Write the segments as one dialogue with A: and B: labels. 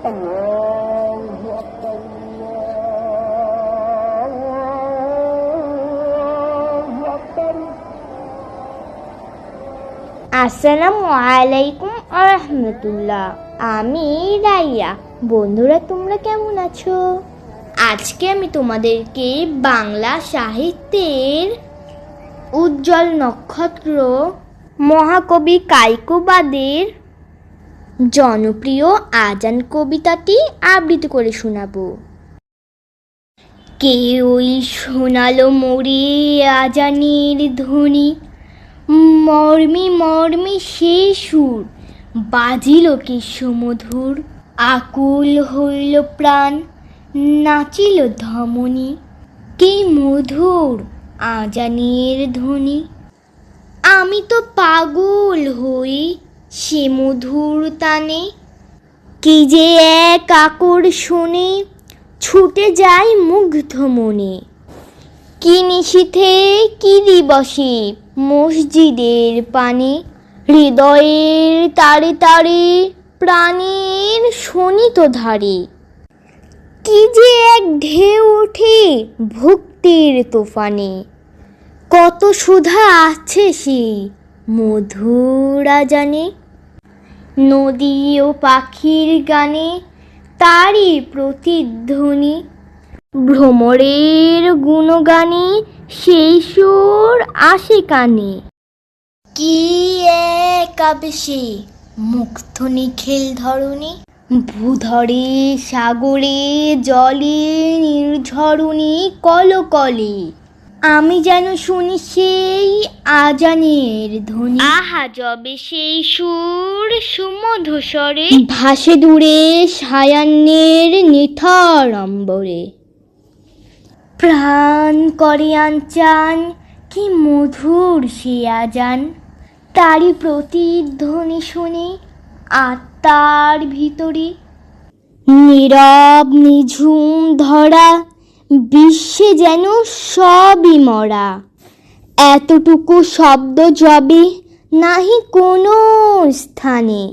A: আসসালামু আলাইকুম রাহমাতুল্লাহ। আমি রাইয়া। বন্ধুরা, তোমরা কেমন আছো? আজকে আমি তোমাদেরকে বাংলা সাহিত্যের উজ্জ্বল নক্ষত্র মহাকবি কায়কোবাদের জনপ্রিয় আজান কবিতাটি আবৃত্তি করে শোনাবো। কে ওই শোনালো মোরে আজানের ধ্বনি, মর্মে মর্মে সে সুর বাজিল কি সুমধুর। আকুল হইল প্রাণ, নাচিল ধমনী, কি মধুর আজানের ধ্বনি। আমি তো পাগল হই সে মধুর তানে, কি যে এক আকর্ষণে ছুটে যায় মুগ্ধ মনে। কি নিশীথে কি দিবসে মসজিদের পানে, হৃদয়ের তারে তারে প্রাণের শোনিত ধারে। কি যে এক ঢেউ ওঠে ভক্তির তুফানে, কত সুধা আছে সেই মধুর আজানে। নদী ও পাখির গানে তারই প্রতিধ্বনি, ভ্রমরের গুণগানে সেই সুর আসে কানে। কি এক আবেশে মুগ্ধ নিখিল ধরণী, ভূধরে সাগরে জলে নির্ঝরণী কলকলে। আমি যেন শুনি সেই আজানের ধ্বনি, আহা যবে সেই সুর সুমধুস্বরে ভাসে দূরে সায়াহ্নের নিথর অম্বরে। প্রাণ করে আনচান কি মধুর সে আজান, তারই প্রতিধ্বনি শুনে আত্মার ভিতরে। নীরব নিঝুম ধরা বিশ্বে যেন সবই মরা, এতটুকু শব্দ যবে নাহি কোনো স্থানে।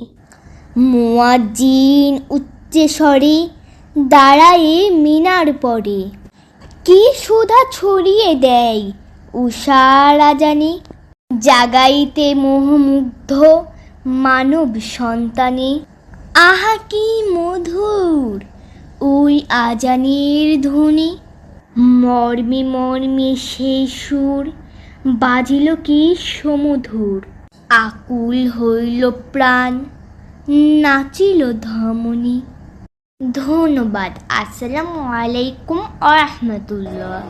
A: মুয়াজ্জিন উচ্চে স্বরে দাঁড়ায় মিনার পরে, কি সুধা ছড়িয়ে দেয় উষার আজানে। জাগাইতে মোহমুগ্ধ মানব সন্তানে, আহা কি মধুর ওই আজানের ধ্বনি। মর্মে মর্মে সেই সুর বাজিল কি সুমধুর। আকুল হইল প্রাণ, নাচিল ধমনী। ধন্যবাদ। আসসালামু আলাইকুম রাহমাতুল্লাহ।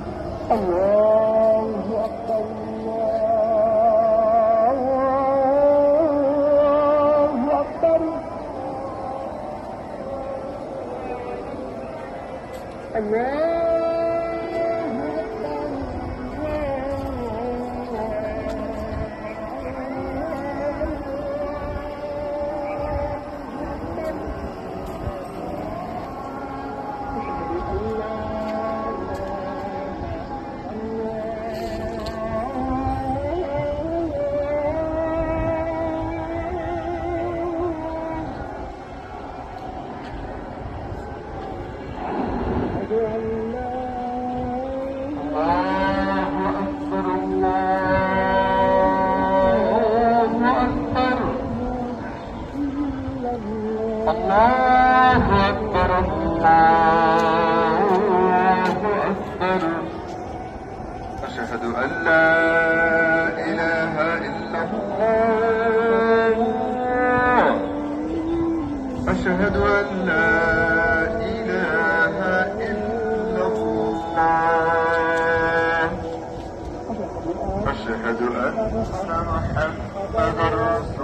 B: الله أكبر الله أكبر أشهد أن لا إله إلا الله أشهد أن لا إله إلا الله أشهد أن محمدا رسول